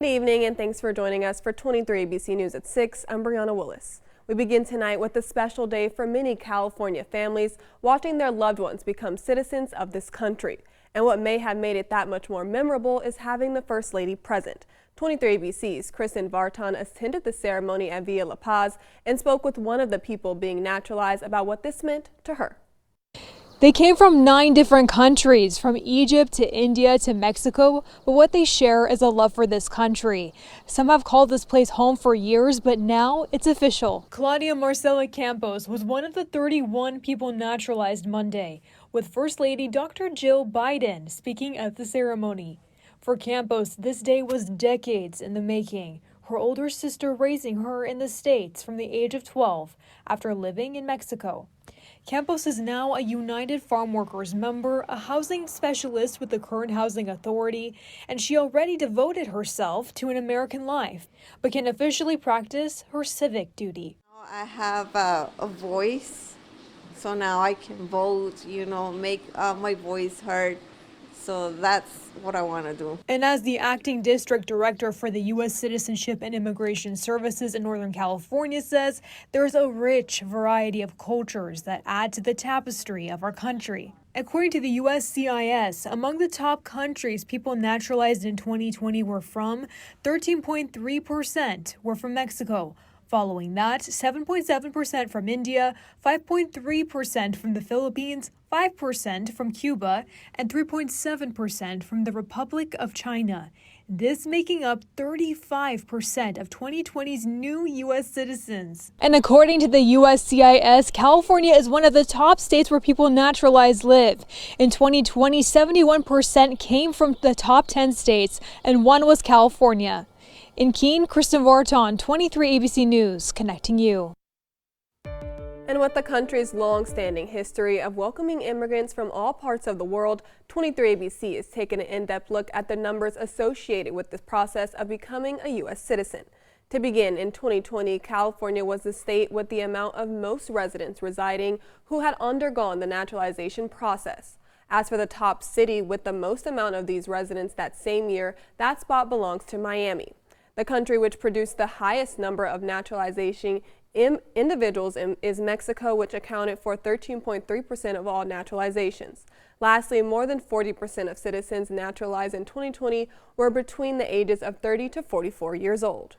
Good evening and thanks for joining us for 23 ABC News at 6. I'm Brianna Willis. We begin tonight with a special day for many California families watching their loved ones become citizens of this country. And what may have made it that much more memorable is having the First Lady present. 23 ABC's Kristen Vartan attended the ceremony at Villa La Paz and spoke with one of the people being naturalized about what this meant to her. They came from 9 different countries, from Egypt to India to Mexico, but what they share is a love for this country. Some have called this place home for years, but now it's official. Claudia Marcela Campos was one of the 31 people naturalized Monday, with First Lady Dr. Jill Biden speaking at the ceremony. For Campos, this day was decades in the making, her older sister raising her in the States from the age of 12 after living in Mexico. Campos is now a United Farm Workers member, a housing specialist with the Kern Housing Authority, and she already devoted herself to an American life, but can officially practice her civic duty. I have a voice, so now I can vote, make my voice heard. So that's what I want to do. And as the acting district director for the U.S. Citizenship and Immigration Services in Northern California says, there's a rich variety of cultures that add to the tapestry of our country. According to the USCIS, among the top countries people naturalized in 2020 were from, 13.3% were from Mexico. Following that, 7.7% from India, 5.3% from the Philippines, 5% from Cuba, and 3.7% from the Republic of China. This making up 35% of 2020's new U.S. citizens. And according to the USCIS, California is one of the top states where people naturalized live. In 2020, 71% came from the top 10 states, and one was California. In Keene, Kristen Vartan, 23 ABC News, connecting you. And with the country's long-standing history of welcoming immigrants from all parts of the world, 23 ABC is taking an in-depth look at the numbers associated with this process of becoming a U.S. citizen. To begin, in 2020, California was the state with the amount of most residents residing who had undergone the naturalization process. As for the top city with the most amount of these residents that same year, that spot belongs to Miami. The country which produced the highest number of naturalization individuals is Mexico, which accounted for 13.3% of all naturalizations. Lastly, more than 40% of citizens naturalized in 2020 were between the ages of 30 to 44 years old.